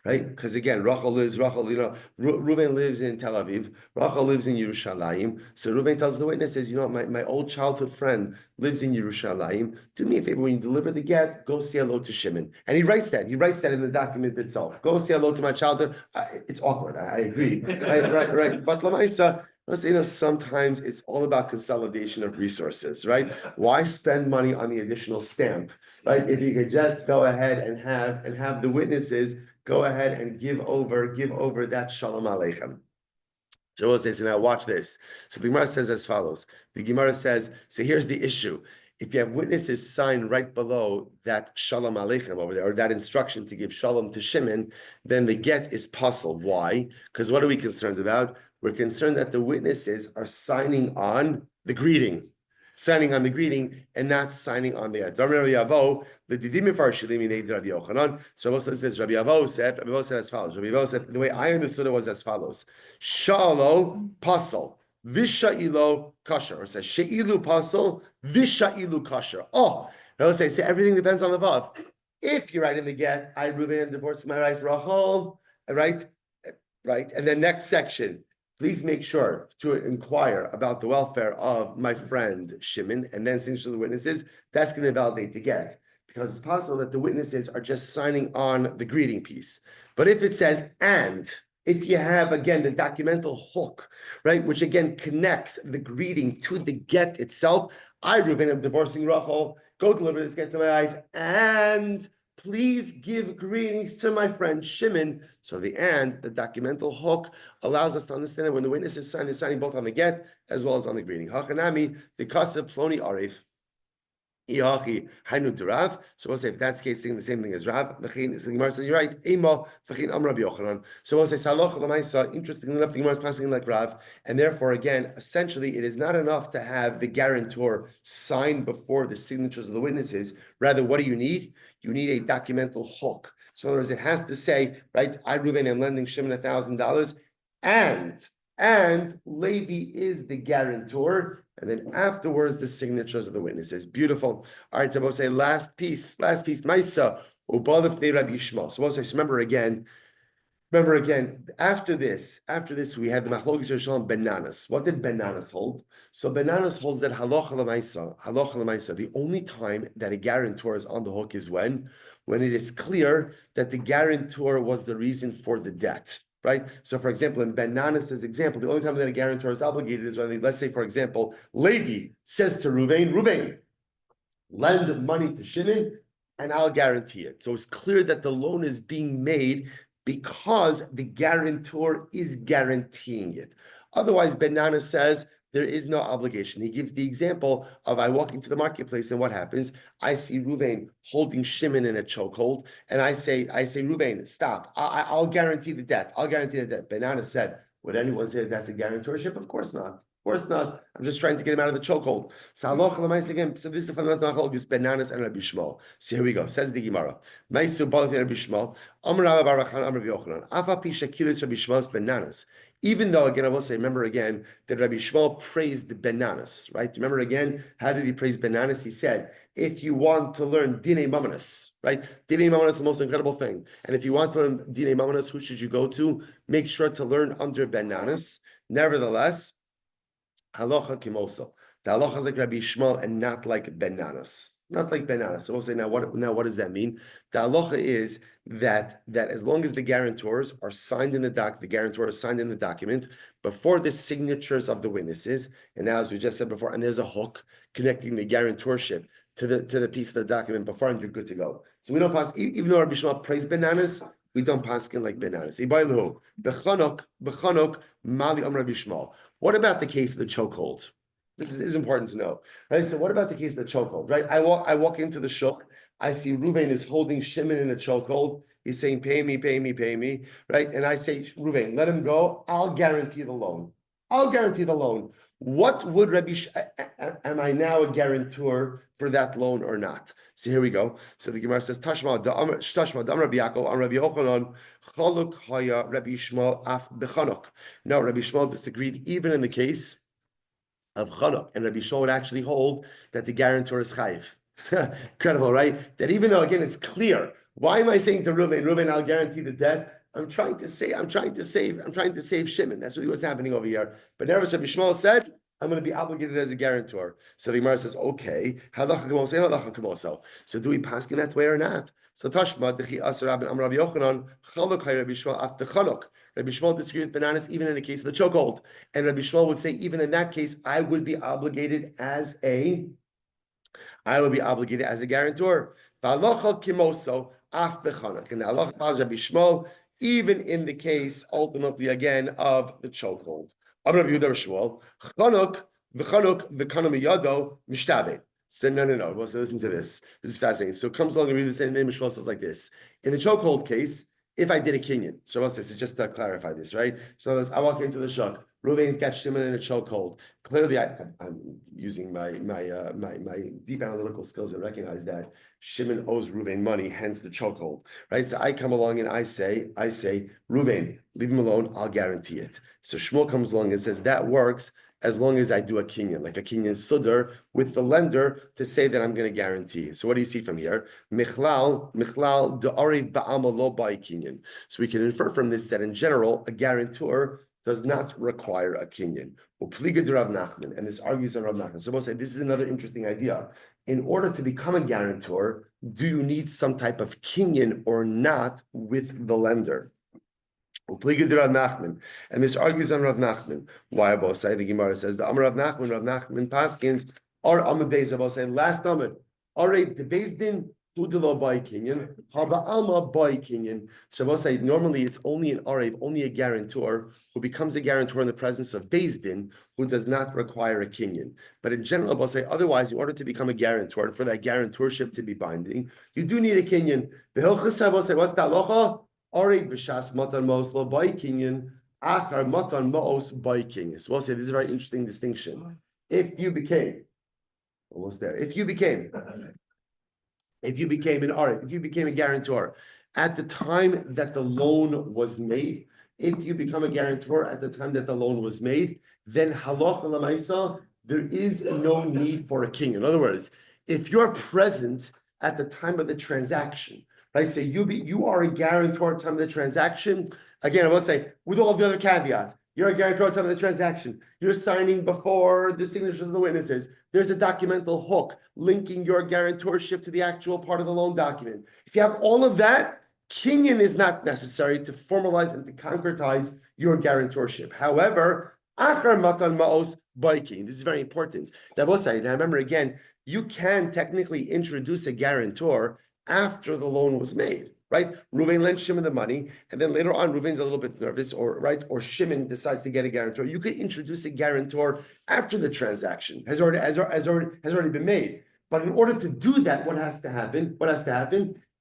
right? Because again, Reuven lives in Tel Aviv, Rachel lives in Yerushalayim. So Reuven tells the witnesses, my old childhood friend lives in Yerushalayim. Do me a favor, when you deliver the get, go say hello to Shimon. And he writes that in the document itself. Go say hello to my childhood. It's awkward, I agree. right. But Lamaisa, sometimes it's all about consolidation of resources, right? Why spend money on the additional stamp, right? If you could just go ahead and have the witnesses go ahead and give over that shalom aleichem. So we'll say, so now watch this. So the Gemara says as follows. The Gemara says, so here's the issue. If you have witnesses sign right below that shalom aleichem over there, or that instruction to give shalom to Shimon, then the get is puzzled. Why? Because what are we concerned about? We're concerned that the witnesses are signing on the greeting and not signing on the get. So Rabbi says this. Rabbi Avo said as follows. Rabbi Avo said, the way I understood it was as follows. Shalo pasal, visha'ilo kasher. Or says she'ilu pasal, visha'ilo kasher. Oh, Rabbi say everything depends on the vav. If you write in the get, I Reuven divorced my wife Rachel, right? And then next section, please make sure to inquire about the welfare of my friend Shimon, and then since the witnesses, that's going to validate the get, because it's possible that the witnesses are just signing on the greeting piece. But if it says and, if you have, again, the documental hook, right, which again connects the greeting to the get itself, I, Reuven, am divorcing Rachel, go deliver this get to my wife, and please give greetings to my friend Shimon. So the documental hook, allows us to understand that when the witnesses sign, they're signing both on the get as well as on the greeting. Hachanami, the kasev ploni arif. Iachi Hainu to Rav. So we'll say if that's the case, saying the same thing as Rav. So the Gemara says you're right. Ema v'chein Am Rabbi Yochanan. So we'll say Saloch l'maisa. Interestingly enough, the Gemara is passing like Rav, and therefore again, essentially, it is not enough to have the guarantor sign before the signatures of the witnesses. Rather, what do you need? You need a documental hook. So in other words, it has to say, right? I Reuven am lending Shimon $1,000, and Levi is the guarantor. And then afterwards, the signatures of the witnesses. Beautiful. All right, we'll say last piece, Maisa, Ubalif Rabbi Shmuel. So we'll say, so remember again, after this, we had the Machlokes Yerushalayim Benanas. What did Benanas hold? So Benanas holds that halacha l'maisa, the only time that a guarantor is on the hook is when it is clear that the guarantor was the reason for the debt. Right. So, for example, in Benanas' example, the only time that a guarantor is obligated is when, let's say, for example, Levi says to Reuven, lend money to Shimon, and I'll guarantee it. So it's clear that the loan is being made because the guarantor is guaranteeing it. Otherwise, Benanas says there is no obligation. He gives the example of I walk into the marketplace and what happens? I see Reuven holding Shimon in a chokehold, and I say, Reuven, stop. I'll guarantee the debt. Benanas said, would anyone say that's a guarantorship? Of course not. Of course not. I'm just trying to get him out of the chokehold. So again, so this is the fundamental halacha is Benanas and Rabbi Shmuel. So here we go. Says the Gemara. Maisu Balaf Rabbi Shmuel. Amar Rabbi Barachan Amar Rabbi Yochanan. Afa Pisha Kilis Rabbi Shmuel's Benanas. Even though, again, I will say, remember again, that Rabbi Shmuel praised Benanas, right? Remember again, how did he praise Benanas? He said, if you want to learn Dinei Mamanas, right? Dinei Mamanas is the most incredible thing. And if you want to learn Dinei Mamanas, who should you go to? Make sure to learn under Benanas. Nevertheless, halacha kimoso. The halacha is like Rabbi Shmuel and not like Benanas. Not like Benanas. So we'll say, now what does that mean? The halacha is that as long as the guarantors are signed in the guarantor is signed in the document before the signatures of the witnesses, and now as we just said before, and there's a hook connecting the guarantorship to the piece of the document before, and you're good to go. So we don't pass, even though Rabbi Shmuel praised Benanas, we don't pass in like Benanas. What about the case of the chokehold? This is important to know. Right? So what about the case of the chokehold? Right? I walk into the shuk. I see Reuven is holding Shimon in a chokehold. He's saying, pay me. Right? And I say, Reuven, let him go. I'll guarantee the loan. What would am I now a guarantor for that loan or not? So here we go. So the Gemara says, Tashma Rabbi Yaakov, Rabbi Yochanan, Chaluk Haya, Rabbi Shmuel Af Bechanok. No, Rabbi Shmuel disagreed even in the case of Chanuk, and Rabbi Shmuel would actually hold that the guarantor is chayiv. Incredible, right? That even though again it's clear. Why am I saying to Reuven, I'll guarantee the debt? I'm trying to save Shimon. That's really what's happening over here. But nevertheless, Rabbi Shmuel said, I'm going to be obligated as a guarantor. So the Gemara says, okay, so do we pass in that way or not? So Tashma, Rabbi Yochanan, Rabbi Shmuel after Chanuk. Rabbi Shmuel disagreed with Benanas even in the case of the chokehold. And Rabbi Shmuel would say, even in that case, I would be obligated as a guarantor. And Allah Rabbi Shmuel, even in the case, ultimately, again, of the chokehold. Rabbi Shmuel, Chanuk, Yado, Mishtabe. So no. Well, so listen to this. This is fascinating. So it comes along and read the same name. Shmuel says like this. In the chokehold case, if I did a kinyan, so just to clarify this, right? So I walk into the shuk. Reuven's got Shimon in a chokehold. Clearly, I'm using my deep analytical skills and recognize that Shimon owes Reuven money, hence the chokehold, right? So I come along and I say, Reuven, leave him alone. I'll guarantee it. So Shmuel comes along and says that works as long as I do a kinyan, like a kinyan sudar with the lender to say that I'm going to guarantee. So what do you see from here? Michlal de'ariv ba'ama lo ba'i kinyan. So we can infer from this that in general, a guarantor does not require a kinyan. Upliga de Rav Nachman, and this argues on Rav Nachman. So we'll say this is another interesting idea. In order to become a guarantor, do you need some type of kinyan or not with the lender? And this argues on Rav Nachman. Why Abba say the Gemara says the Amar Rav Nachman Paskins are Amar Beis Abba say last Amar. Alright, the Beis Din Udelo by Kenyan, Haba Alma by Kenyan. So I say normally it's only an Arev, only a guarantor who becomes a guarantor in the presence of Beis Din, who does not require a Kenyan. But in general, I'll say otherwise, in order to become a guarantor and for that guarantorship to be binding, you do need a Kenyan. The Hilchas will say, what's that locha? Arev b'shas matan mos lo by Kenyan, achar matan mos by Kenyan. So we'll say this is a very interesting distinction. If you became almost there, if you became an arev, if you became a guarantor at the time that the loan was made, if you become a guarantor at the time that the loan was made, then halacha l'maisa, there is no need for a king. In other words, if you're present at the time of the transaction, right? So you are a guarantor at the time of the transaction. Again, I will say with all the other caveats, you're a guarantor at the time of the transaction. You're signing before the signatures of the witnesses. There's a documental hook linking your guarantorship to the actual part of the loan document. If you have all of that, kinyan is not necessary to formalize and to concretize your guarantorship. However, achar matan ma'os baiking. This is very important. Now remember again, you can technically introduce a guarantor after the loan was made. Right? Reuven lends Shimon the money, and then later on, Reuven's a little bit nervous, or Shimon decides to get a guarantor. You could introduce a guarantor after the transaction has already been made. But in order to do that, what has to happen?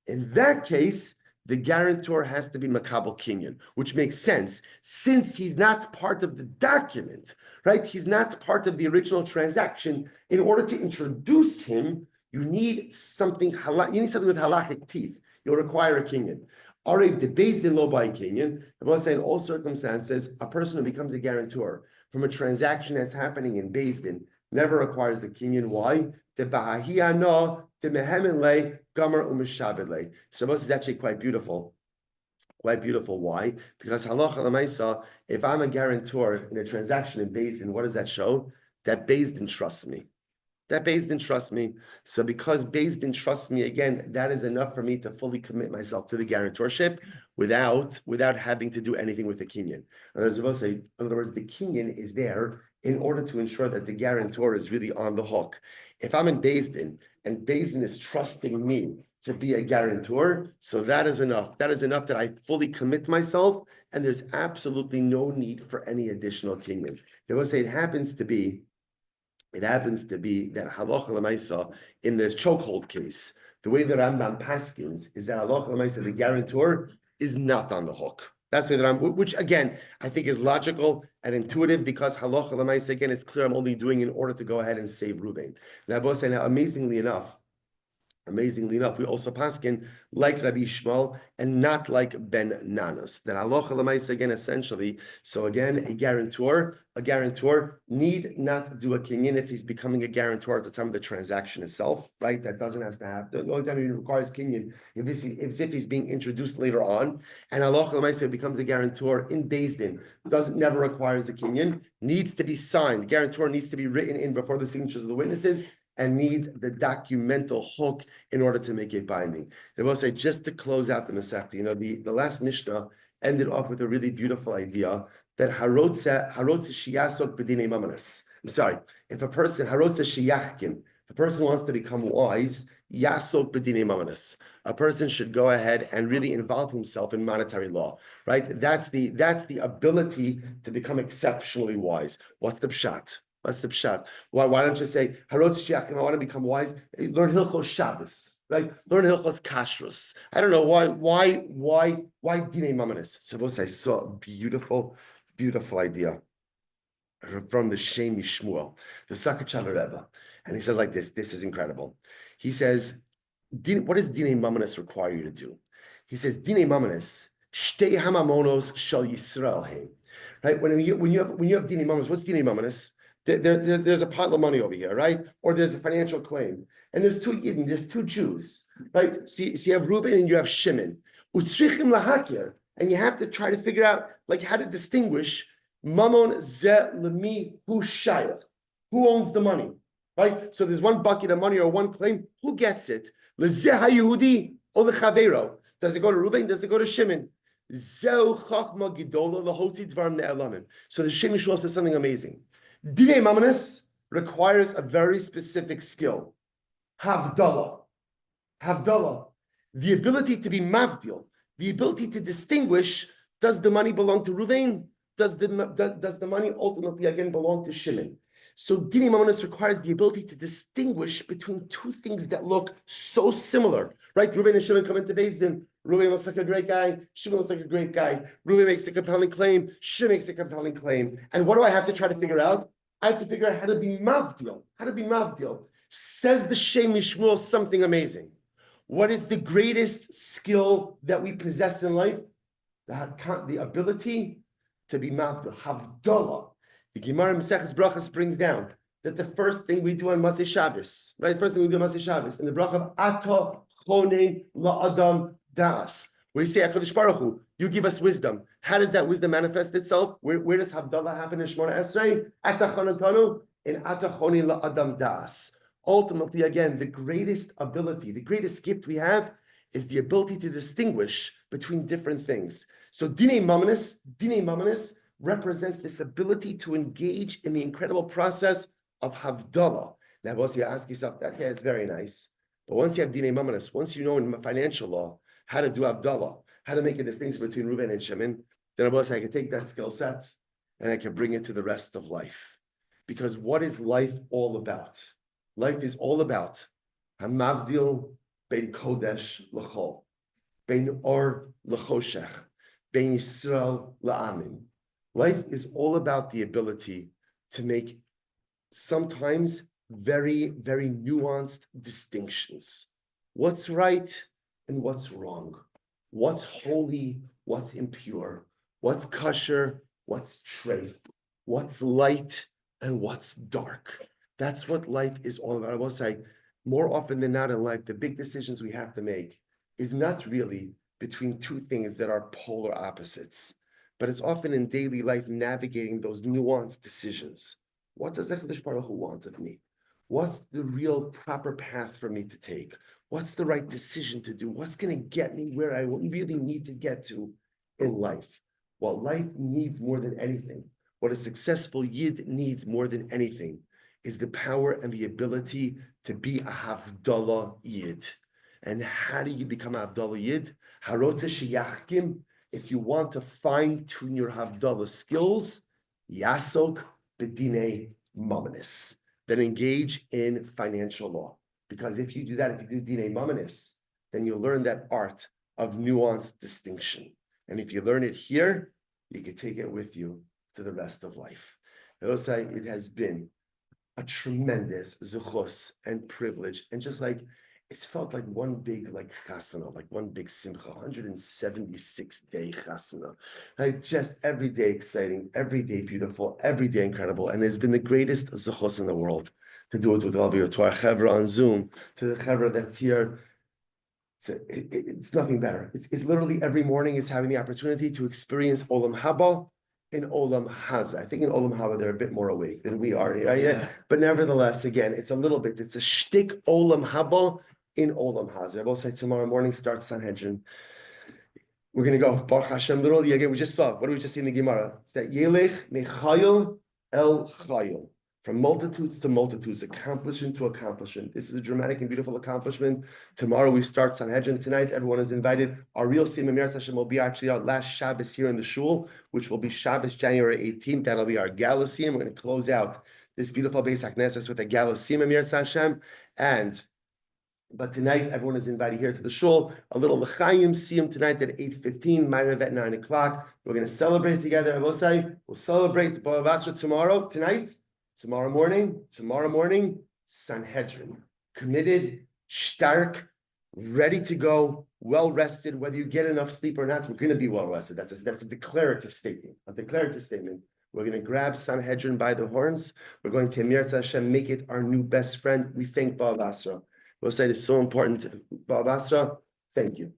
In that case, the guarantor has to be Makabel Kinyan, which makes sense since he's not part of the document, right? He's not part of the original transaction. In order to introduce him, you need something with halachic teeth. You'll require a kinyan. Arev the Beis Din lo by kinyan. I will say in all circumstances, a person who becomes a guarantor from a transaction that's happening in Beis Din never requires a kinyan. Why? The bahahiyano the mehemenle gomer umishabedle. So this is actually quite beautiful. Quite beautiful. Why? Because halacha l'maisa, if I'm a guarantor in a transaction in Beis Din, what does that show? That Beis Din trusts me. That Beis Din trusts me. So because Beis Din trusts me, again, that is enough for me to fully commit myself to the guarantorship without having to do anything with the kinyan. In other words, the kinyan is there in order to ensure that the guarantor is really on the hook. If I'm in Beis Din and Beis Din is trusting me to be a guarantor, so that is enough. That is enough that I fully commit myself, and there's absolutely no need for any additional kinyan. They will say it happens to be that halacha l'maisa in the chokehold case, the way the Rambam paskins is that halacha l'maisa, the guarantor is not on the hook. That's the Rambam, which again I think is logical and intuitive because halacha l'maisa again it's clear I'm only doing in order to go ahead and save Reuven. Now, I will say now, amazingly enough, we also paskin like Rabbi Shmuel and not like Ben Nanas. That halacha l'maisa again essentially. So again, a guarantor need not do a kinyan if he's becoming a guarantor at the time of the transaction itself, right? That doesn't have to happen. The only time he requires kinyan if he's being introduced later on. And halacha l'maisa becomes a guarantor in Beis Din, never requires a kinyan, needs to be signed. The guarantor needs to be written in before the signatures of the witnesses, and needs the documental hook in order to make it binding. I will say, just to close out the Masechta, the last Mishnah ended off with a really beautiful idea that harotze shiyasot b'dinei mamanas. I'm sorry, if a person harotze shiyachkin, if a person wants to become wise, yasot b'dinei mamanas. A person should go ahead and really involve himself in monetary law, right? That's the ability to become exceptionally wise. What's the pshat? What's the pshat? Why don't you say Harotz Shiachim? I want to become wise. Learn Hilchos Shabbos, right? Learn Hilchos Kashrus. I don't know why Dinei Mamanis. Suppose I saw a beautiful idea from the Yomi Shmuel, the Sakachal Rebbe, and he says like this. This is incredible. He says, what does Dinei Mamanis require you to do? He says Dinei Mamanis Shtei Hamamonos Shal Yisrael Heim. Right? When you have Dinei Mamanis, what's Dinei Mamanis? There's a pile of money over here, right? Or there's a financial claim. And there's two Yidden, there's two Jews, right? So you have Reuben and you have Shimon. Utzrichim lahakir. And you have to try to figure out like how to distinguish Mamon ze lemi hu shayach. Who owns the money, right? So there's one bucket of money or one claim. Who gets it? Lezeh ha-Yehudi or lechavero. Does it go to Reuben? Does it go to Shimon? Zeu chachma gidola lahotzi dvarim ne'elamim. So the Yomi Shmuel says something amazing. Dinei Mamanis requires a very specific skill. Havdalah. Havdalah, the ability to be mavdil, the ability to distinguish, does the money belong to Ruvain? Does the money ultimately again belong to Shimon? So Dini Mamonis requires the ability to distinguish between two things that look so similar, right? Ruvain and Shimon come into Beis Din. Ruvain looks like a great guy. Shimon looks like a great guy. Ruvain makes a compelling claim. Shimon makes a compelling claim. And what do I have to try to figure out? I have to figure out how to be mavdil. How to be mavdil. Says the Shem Shmuel something amazing. What is the greatest skill that we possess in life? The ability to be mavdil, havdalah. The Gemara Maseches Brachas brings down that the first thing we do on Masei Shabbos, right? First thing we do on Masei Shabbos, in the bracha of Ata Chonein LaAdam Das, where you say, HaKadosh Baruch Hu, you give us wisdom. How does that wisdom manifest itself? Where does havdalah happen in Shemona Esrei? Ata Chonantanu in Ata Chonein LaAdam Das. Ultimately, again, the greatest ability, the greatest gift we have is the ability to distinguish between different things. So Dinei Mamanis represents this ability to engage in the incredible process of Havdalah. Now, once you ask yourself, okay, it's very nice. But once you have Dinei Mamanis, once you know in financial law how to do Havdalah, how to make a distinction between Reuven and Shimon, then I can take that skill set and I can bring it to the rest of life. Because what is life all about? Life is all about Hamavdil ben Kodesh l'chol, ben Or l'choshech, ben Yisrael la'amin. Life is all about the ability to make sometimes very, very nuanced distinctions. What's right and what's wrong? What's holy, what's impure? What's kosher, what's treif? What's light and what's dark? That's what life is all about. I will say, more often than not in life, the big decisions we have to make is not really between two things that are polar opposites, but it's often in daily life navigating those nuanced decisions. What does HaKadosh Baruch Hu want of me? What's the real proper path for me to take? What's the right decision to do? What's going to get me where I really need to get to in life? What life needs more than anything, what a successful Yid needs more than anything, is the power and the ability to be a Havdalah Yid. And how do you become a Havdalah Yid? Harotze sheyachkim. If you want to fine-tune your Havdalah skills, Yasok B'dinei Mamanis. Then engage in financial law. Because if you do that, if you do Dinei Mamanis, then you'll learn that art of nuanced distinction. And if you learn it here, you can take it with you to the rest of life. I will say it has been a tremendous zuchos and privilege, and just like it's felt like one big like chasana, like one big simcha, 176-day chasana. Like just every day exciting, every day beautiful, every day incredible, and it's been the greatest zuchos in the world to do it with all of you, to our chevra on Zoom, to the chevra that's here. It's nothing better. It's literally every morning is having the opportunity to experience Olam Haba in Olam Haza. I think in Olam Haba they're a bit more awake than we are, right? Yeah. But nevertheless, again, it's a shtick Olam Haba in Olam Haza. I will say tomorrow morning starts Sanhedrin. We're going to go, Baruch Hashem, literally, again, we just saw, what do we just see in the Gemara? It's that Yelech Mechayil El Chayil. From multitudes to multitudes, accomplishment to accomplishment. This is a dramatic and beautiful accomplishment. Tomorrow we start Sanhedrin. Tonight, everyone is invited. Our real Sima Mir session will be actually our last Shabbos here in the shul, which will be Shabbos, January 18th. That'll be our Gala Siyum. We're going to close out this beautiful Beis HaKnesses with a Gala Siyum Mir Hashem. But tonight, everyone is invited here to the shul. A little L'chaim Siyum tonight at 8:15, Ma'ariv at 9 o'clock. We're going to celebrate together. I will say, we'll celebrate Bava Basra tonight. Tomorrow morning, Sanhedrin, committed, stark, ready to go, well rested. Whether you get enough sleep or not, we're going to be well rested. That's a declarative statement. We're going to grab Sanhedrin by the horns. We're going to Emir Hashem, make it our new best friend. We thank Bava Basra. We'll say it's so important. Bava Basra, thank you.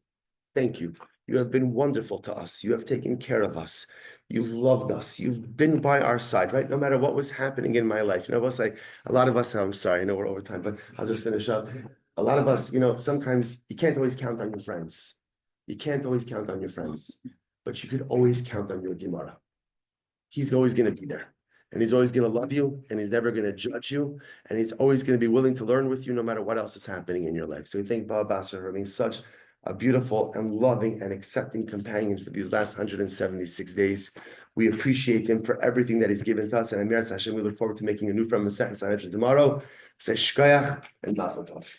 Thank you. You have been wonderful to us. You have taken care of us. You've loved us. You've been by our side, right? No matter what was happening in my life. You know, it's like a lot of us, I'm sorry, I know we're over time, but I'll just finish up. A lot of us, sometimes you can't always count on your friends. But you could always count on your Gemara. He's always going to be there. and he's always going to love you, and he's never going to judge you, and he's always going to be willing to learn with you no matter what else is happening in your life. So we thank Bava Basra for being such a beautiful and loving and accepting companion for these last 176 days. We appreciate him for everything that he's given to us, and Amir Hashem, we look forward to making a new from Masechet Sanhedrin tomorrow. Say shkoyach and mazel tov.